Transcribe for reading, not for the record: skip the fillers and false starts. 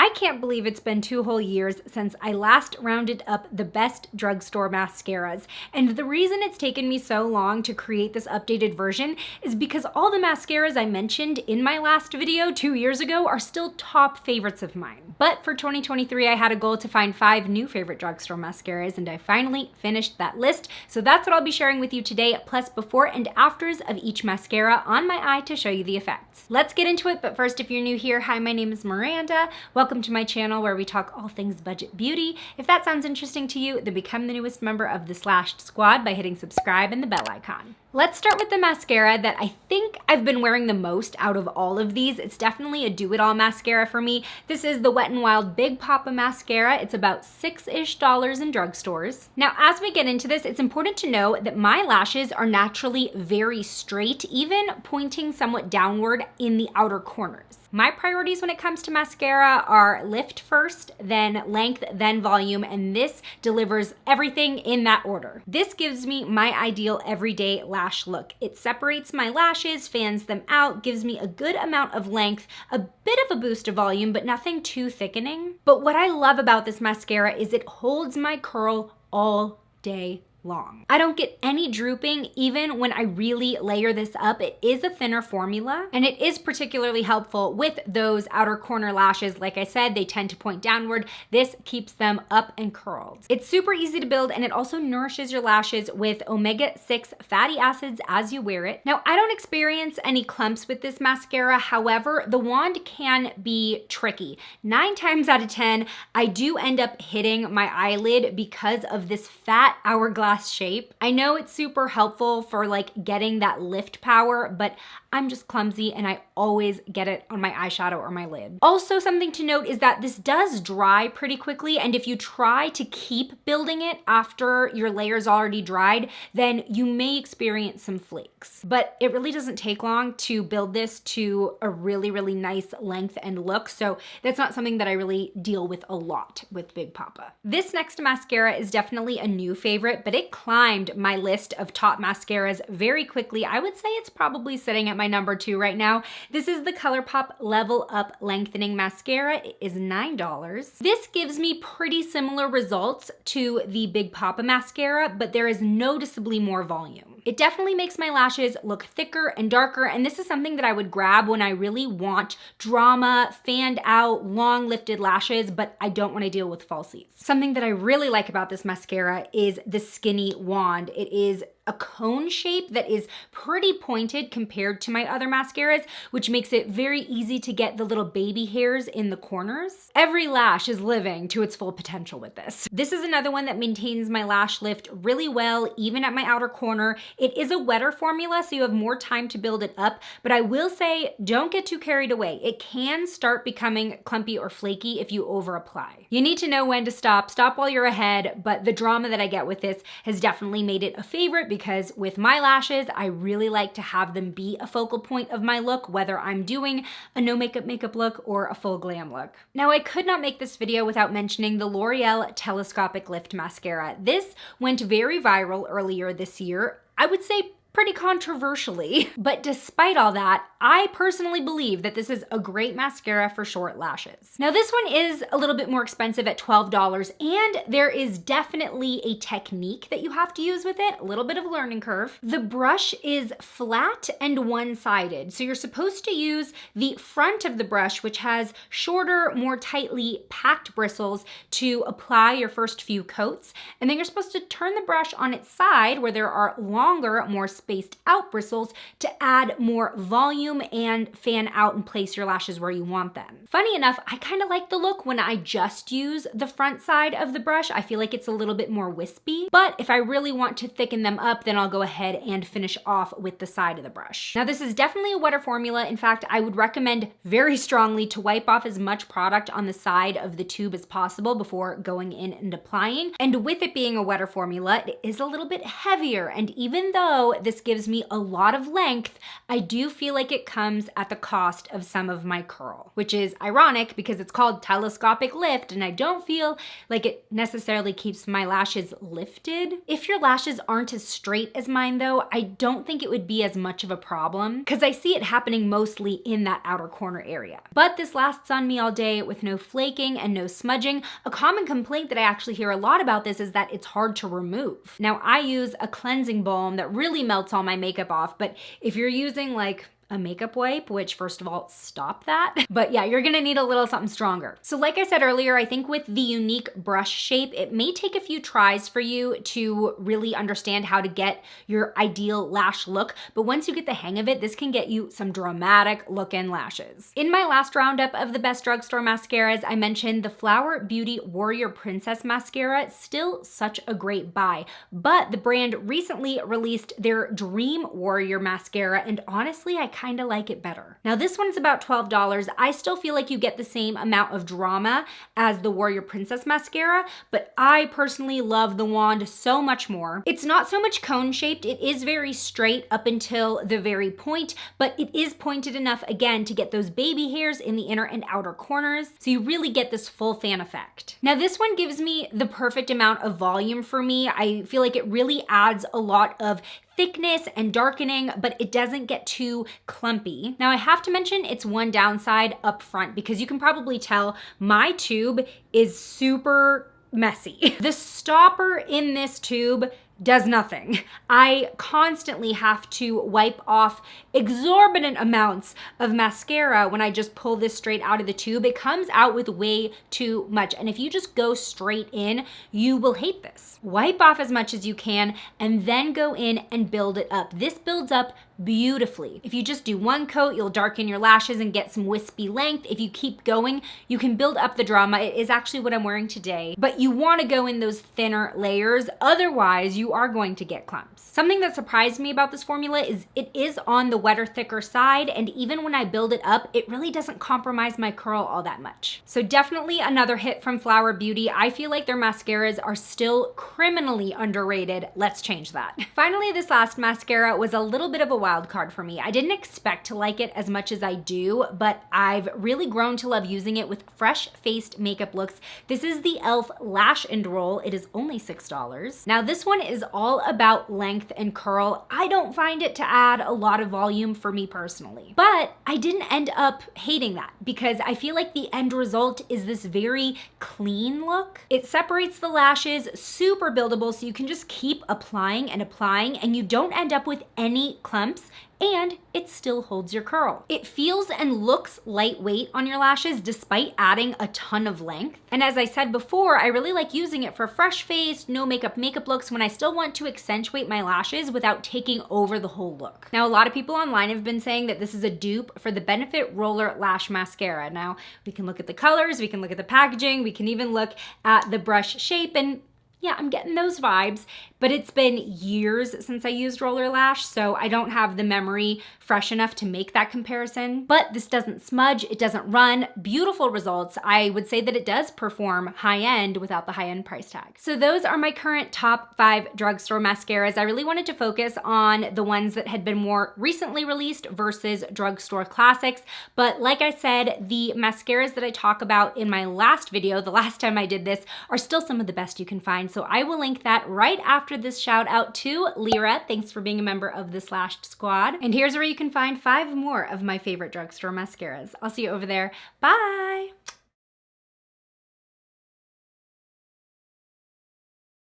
I can't believe it's been 2 whole years since I last rounded up the best drugstore mascaras. And the reason it's taken me so long to create this updated version is because all the mascaras I mentioned in my last video 2 years ago are still top favorites of mine. But for 2023, I had a goal to find 5 new favorite drugstore mascaras, and I finally finished that list. So that's what I'll be sharing with you today, plus before and afters of each mascara on my eye to show you the effects. Let's get into it, but first, if you're new here, hi, my name is Miranda. Welcome to my channel where we talk all things budget beauty. If that sounds interesting to you, then become the newest member of the Slashed Squad by hitting subscribe and the bell icon. Let's start with the mascara that I think I've been wearing the most out of all of these. It's definitely a do-it-all mascara for me. This is the Wet n Wild Big Papa Mascara. It's about $6-ish in drugstores. Now, as we get into this, it's important to know that my lashes are naturally very straight, even pointing somewhat downward in the outer corners. My priorities when it comes to mascara are lift first, then length, then volume, and this delivers everything in that order. This gives me my ideal everyday lash look. It separates my lashes, fans them out, gives me a good amount of length, a bit of a boost of volume, but nothing too thickening. But what I love about this mascara is it holds my curl all day long. I don't get any drooping even when I really layer this up. It is a thinner formula, and it is particularly helpful with those outer corner lashes. Like I said, they tend to point downward. This keeps them up and curled. It's super easy to build, and it also nourishes your lashes with omega-6 fatty acids as you wear it. Now, I don't experience any clumps with this mascara. However, the wand can be tricky. 9 times out of 10, I do end up hitting my eyelid because of this fat hourglass shape. I know it's super helpful for like getting that lift power, but I'm just clumsy and I always get it on my eyeshadow or my lid. Also, something to note is that this does dry pretty quickly, and if you try to keep building it after your layer's already dried, then you may experience some flakes. But it really doesn't take long to build this to a really, really nice length and look, so that's not something that I really deal with a lot with Big Papa. This next mascara is definitely a new favorite, but it climbed my list of top mascaras very quickly. I would say it's probably sitting at my number 2 right now. This is the Colourpop Level Up Lengthening Mascara. It is $9. This gives me pretty similar results to the Big Papa mascara, but there is noticeably more volume. It definitely makes my lashes look thicker and darker, and this is something that I would grab when I really want drama, fanned out, long lifted lashes, but I don't want to deal with falsies. Something that I really like about this mascara is the skinny wand. It is a cone shape that is pretty pointed compared to my other mascaras, which makes it very easy to get the little baby hairs in the corners. Every lash is living to its full potential with this. This is another one that maintains my lash lift really well, even at my outer corner. It is a wetter formula, so you have more time to build it up, but I will say don't get too carried away. It can start becoming clumpy or flaky if you over apply. You need to know when to stop while you're ahead, but the drama that I get with this has definitely made it a favorite because with my lashes, I really like to have them be a focal point of my look, whether I'm doing a no makeup look or a full glam look. Now, I could not make this video without mentioning the L'Oreal Telescopic Lift Mascara. This went very viral earlier this year. I would say pretty controversially, but despite all that, I personally believe that this is a great mascara for short lashes. Now, this one is a little bit more expensive at $12, and there is definitely a technique that you have to use with it, a little bit of a learning curve. The brush is flat and one-sided, so you're supposed to use the front of the brush, which has shorter, more tightly packed bristles, to apply your first few coats, and then you're supposed to turn the brush on its side where there are longer, more spaced out bristles to add more volume and fan out and place your lashes where you want them. Funny enough, I kind of like the look when I just use the front side of the brush. I feel like it's a little bit more wispy, but if I really want to thicken them up, then I'll go ahead and finish off with the side of the brush. Now, this is definitely a wetter formula. In fact, I would recommend very strongly to wipe off as much product on the side of the tube as possible before going in and applying. And with it being a wetter formula, it is a little bit heavier. And even though this this gives me a lot of length, I do feel like it comes at the cost of some of my curl, which is ironic because it's called Telescopic Lift and I don't feel like it necessarily keeps my lashes lifted. If your lashes aren't as straight as mine though, I don't think it would be as much of a problem because I see it happening mostly in that outer corner area. But this lasts on me all day with no flaking and no smudging. A common complaint that I actually hear a lot about this is that it's hard to remove. Now I use a cleansing balm that really melts all my makeup off, but if you're using like a makeup wipe, which first of all, stop that. But yeah, you're gonna need a little something stronger. So like I said earlier, I think with the unique brush shape, it may take a few tries for you to really understand how to get your ideal lash look. But once you get the hang of it, this can get you some dramatic looking lashes. In my last roundup of the best drugstore mascaras, I mentioned the Flower Beauty Warrior Princess Mascara, still such a great buy. But the brand recently released their Dream Warrior Mascara, and honestly, I kind of like it better. Now this one's about $12. I still feel like you get the same amount of drama as the Warrior Princess Mascara, but I personally love the wand so much more. It's not so much cone shaped, it is very straight up until the very point, but it is pointed enough again to get those baby hairs in the inner and outer corners, so you really get this full fan effect. Now this one gives me the perfect amount of volume for me. I feel like it really adds a lot of thickness and darkening, but it doesn't get too clumpy. Now I have to mention it's one downside up front because you can probably tell my tube is super messy. The stopper in this tube does nothing. I constantly have to wipe off exorbitant amounts of mascara when I just pull this straight out of the tube. It comes out with way too much. And if you just go straight in, you will hate this. Wipe off as much as you can and then go in and build it up. This builds up beautifully. If you just do one coat, you'll darken your lashes and get some wispy length. If you keep going, you can build up the drama. It is actually what I'm wearing today, but you want to go in those thinner layers. Otherwise, you are going to get clumps. Something that surprised me about this formula is it is on the wetter, thicker side, and even when I build it up, it really doesn't compromise my curl all that much. So definitely another hit from Flower Beauty. I feel like their mascaras are still criminally underrated. Let's change that. Finally, this last mascara was a little bit of a wild card for me. I didn't expect to like it as much as I do, but I've really grown to love using it with fresh-faced makeup looks. This is the e.l.f. Lash and Roll. It is only $6. Now this one is all about length and curl. I don't find it to add a lot of volume for me personally, but I didn't end up hating that because I feel like the end result is this very clean look. It separates the lashes, super buildable, so you can just keep applying and you don't end up with any clumps, and it still holds your curl. It feels and looks lightweight on your lashes despite adding a ton of length. And as I said before, I really like using it for fresh face, no makeup looks when I still want to accentuate my lashes without taking over the whole look. Now, a lot of people online have been saying that this is a dupe for the Benefit Roller Lash Mascara. Now, we can look at the colors, we can look at the packaging, we can even look at the brush shape, and yeah, I'm getting those vibes, but it's been years since I used Roller Lash, so I don't have the memory fresh enough to make that comparison. But this doesn't smudge, it doesn't run, beautiful results. I would say that it does perform high-end without the high-end price tag. So those are my current top 5 drugstore mascaras. I really wanted to focus on the ones that had been more recently released versus drugstore classics. But like I said, the mascaras that I talk about in my last video, the last time I did this, are still some of the best you can find. So I will link that right after this shout out to Lyra. Thanks for being a member of the Slashed Squad. And here's where you can find 5 more of my favorite drugstore mascaras. I'll see you over there. Bye.